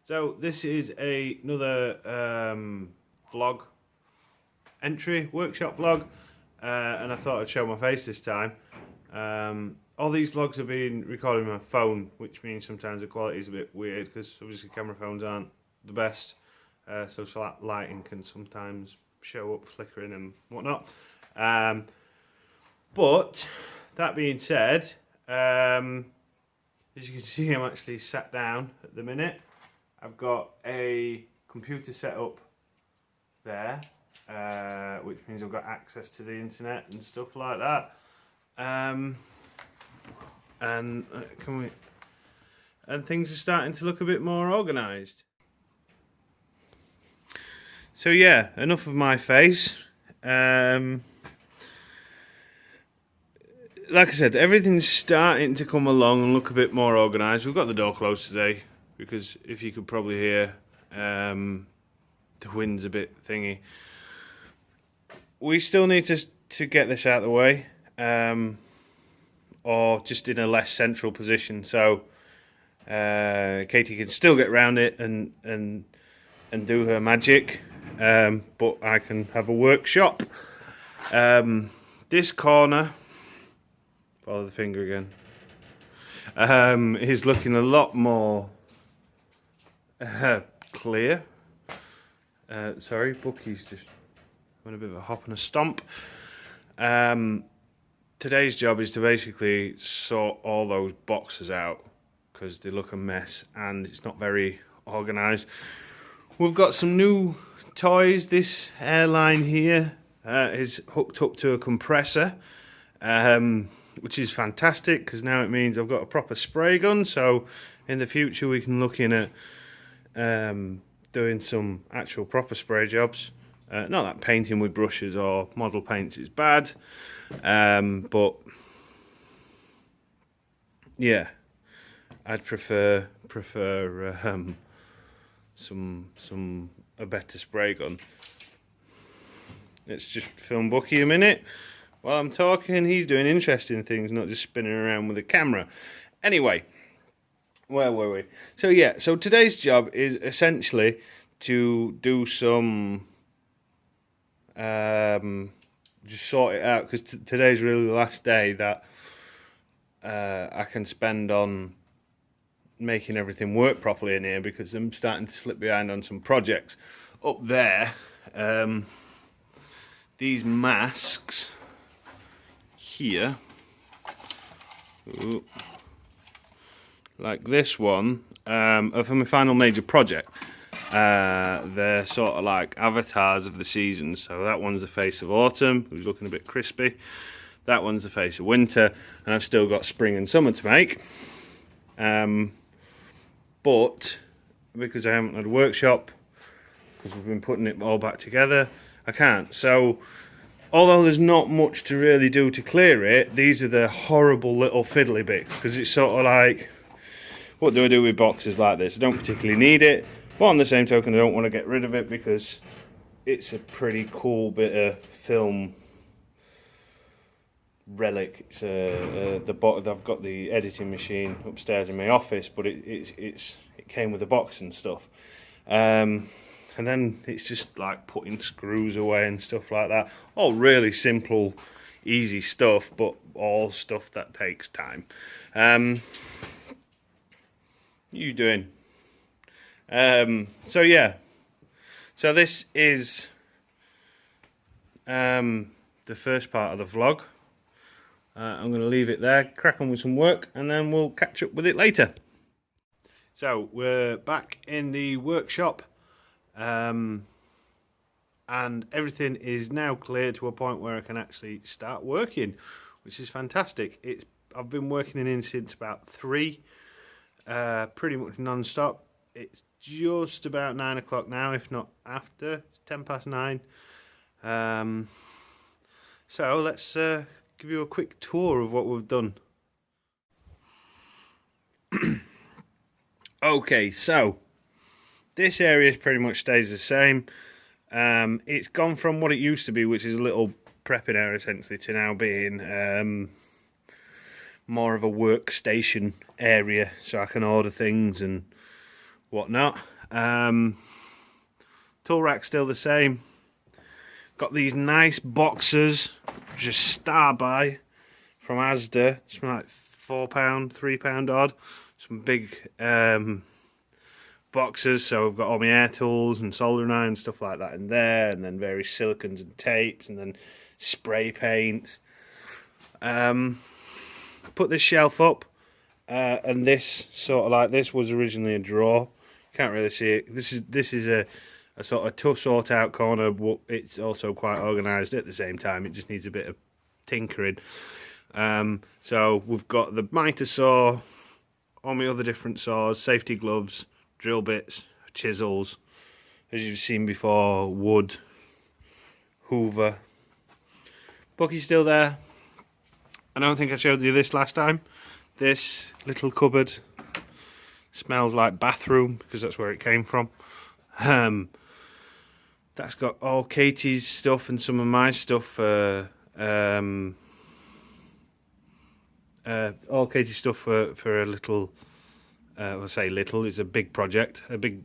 So this is another vlog entry, workshop vlog, and I thought I'd show my face this time. All these vlogs have been recorded on my phone, which means sometimes the quality is a bit weird because obviously camera phones aren't the best, so lighting can sometimes show up flickering and whatnot. But that being said, as you can see, I'm actually sat down at the minute. I've got a computer set up there, which means I've got access to the internet and stuff like that. And things are starting to look a bit more organised. So yeah, enough of my face. Like I said, everything's starting to come along and look a bit more organised. We've got the door closed today because, if you could probably hear, the wind's a bit thingy. We still need to get this out of the way, or just in a less central position, so Katie can still get around it and do her magic, but I can have a workshop. This corner, follow the finger again, is looking a lot more clear. Sorry, Bucky's just having a bit of a hop and a stomp. Today's job is to basically sort all those boxes out because they look a mess and it's not very organised. We've got some new toys. This airline here is hooked up to a compressor, which is fantastic because now it means I've got a proper spray gun, so in the future we can look in at doing some actual proper spray jobs. Not that painting with brushes or model paints is bad, but yeah, I'd prefer a better spray gun. Let's just film Bucky a minute. While I'm talking, he's doing interesting things, not just spinning around with a camera. Anyway, where were we? So yeah, so today's job is essentially to do some, just sort it out, because today's really the last day that I can spend on making everything work properly in here, because I'm starting to slip behind on some projects. Up there, these masks here, ooh, like this one, are for my final major project. They're sort of like avatars of the seasons. So that one's the face of autumn, who's looking a bit crispy. That one's the face of winter, and I've still got spring and summer to make. But because I haven't had a workshop, because we've been putting it all back together, I can't. So although there's not much to really do to clear it, these are the horrible little fiddly bits, because it's sort of like, what do I do with boxes like this? I don't particularly need it, but on the same token I don't want to get rid of it because it's a pretty cool bit of film relic. It's I've got the editing machine upstairs in my office, but it came with a box and stuff, and then it's just like putting screws away and stuff like that. All really simple, easy stuff, but all stuff that takes time. You doing? So yeah, so this is the first part of the vlog. I'm going to leave it there, crack on with some work, and then we'll catch up with it later. So we're back in the workshop, and everything is now clear to a point where I can actually start working, which is fantastic. I've been working in since about 3, pretty much non-stop. It's just about 9 o'clock now, if not after. It's 10 past 9. So let's give you a quick tour of what we've done. Okay, so this area pretty much stays the same. It's gone from what it used to be, which is a little prepping area essentially, to now being more of a workstation area, so I can order things and whatnot. Tool rack's still the same. Got these nice boxes, just star buy from Asda. Something like £4, £3 odd. Some big boxes, so I've got all my air tools and soldering iron and stuff like that in there, and then various silicons and tapes, and then spray paint. Put this shelf up, and this sort of like this was originally a drawer. Can't really see it. This is a sort of to sort out corner, but it's also quite organised at the same time. It just needs a bit of tinkering. So we've got the miter saw, all my other different saws, safety gloves, drill bits, chisels, as you've seen before, wood, hoover. Bucky's still there. I don't think I showed you this last time. This little cupboard smells like bathroom because that's where it came from. That's got all Katie's stuff and some of my stuff. All Katie's stuff for a little. I'll say little. It's a big project, a big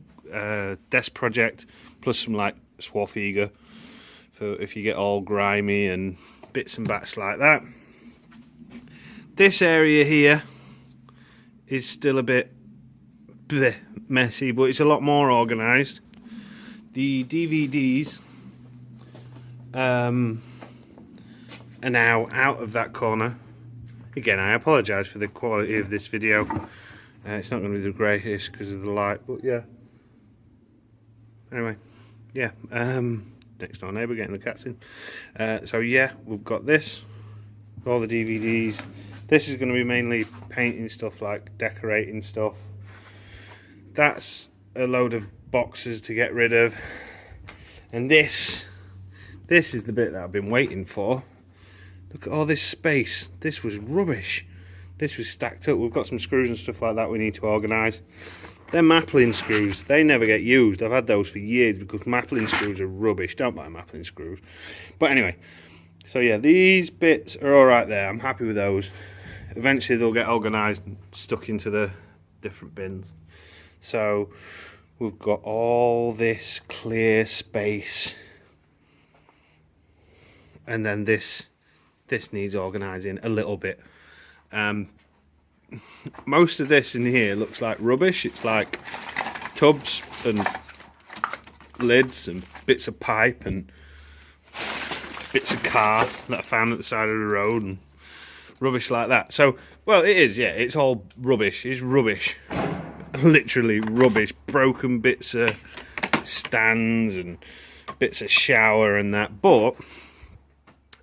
desk project, plus some like Swarfiga for if you get all grimy and bits and bats like that. This area here is still a bit messy, but it's a lot more organised. The DVDs are now out of that corner. Again, I apologise for the quality of this video. It's not going to be the greatest because of the light, but yeah. Anyway, yeah. Next door neighbour getting the cats in. So yeah, we've got this, all the DVDs. This is going to be mainly painting stuff, like decorating stuff. That's a load of boxes to get rid of. And this is the bit that I've been waiting for. Look at all this space. This was rubbish. This was stacked up. We've got some screws and stuff like that we need to organise. They're Maplin screws. They never get used. I've had those for years because Maplin screws are rubbish. Don't buy Maplin screws. But anyway, so yeah, these bits are alright there. I'm happy with those. Eventually they'll get organised and stuck into the different bins. So we've got all this clear space. And then this needs organising a little bit. Most of this in here looks like rubbish. It's like tubs and lids and bits of pipe and bits of car that I found at the side of the road and rubbish like that. So, well, it is, yeah, it's all rubbish. It's rubbish. Literally rubbish. Broken bits of stands and bits of shower and that. But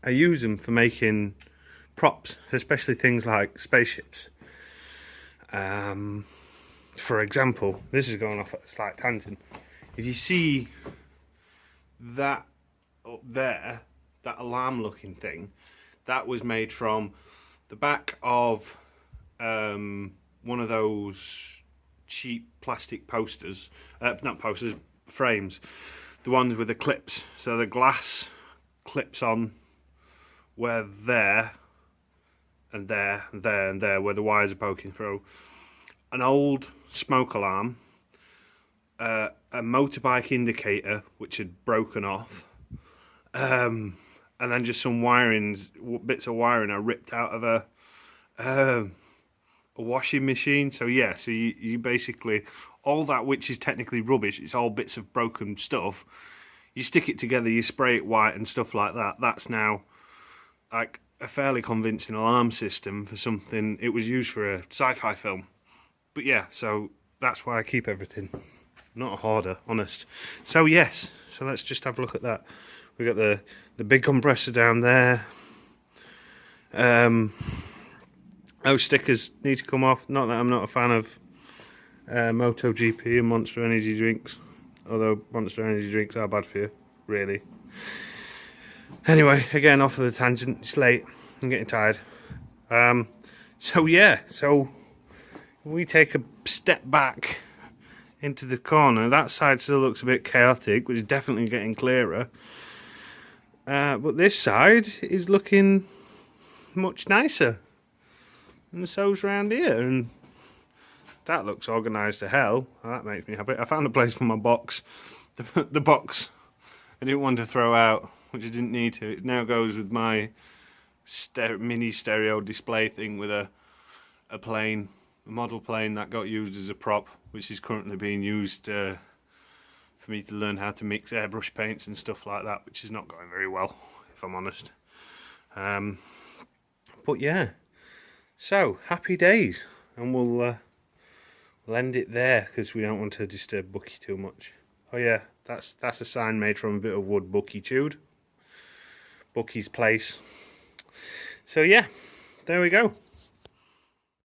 I use them for making props, especially things like spaceships. For example, this is going off at a slight tangent. If you see that up there, that alarm looking thing, that was made from the back of one of those cheap plastic posters, not posters, frames, the ones with the clips. So the glass clips on where there and there and there and there where the wires are poking through. An old smoke alarm, a motorbike indicator which had broken off, and then just some bits of wiring are ripped out of a washing machine. So yeah, so you basically, all that which is technically rubbish, it's all bits of broken stuff, you stick it together, you spray it white and stuff like that. That's now like a fairly convincing alarm system for something. It was used for a sci-fi film. But yeah, so that's why I keep everything. Not a hoarder, honest. So yes, so let's just have a look at that. We got the big compressor down there. Those stickers need to come off. Not that I'm not a fan of MotoGP and Monster Energy drinks, although Monster Energy drinks are bad for you, really. Anyway, again, off of the tangent. It's late. I'm getting tired. So yeah, so we take a step back into the corner. That side still looks a bit chaotic, which is definitely getting clearer. But this side is looking much nicer. And so's round here. And that looks organised to hell. That makes me happy. I found a place for my box. The box I didn't want to throw out, which I didn't need to. It now goes with my mini stereo display thing with a model plane that got used as a prop, which is currently being used for me to learn how to mix airbrush paints and stuff like that, which is not going very well, if I'm honest. But yeah, so happy days, and we'll end it there because we don't want to disturb Bucky too much. Oh yeah, that's a sign made from a bit of wood Bucky chewed. Bucky's place. So yeah, there we go.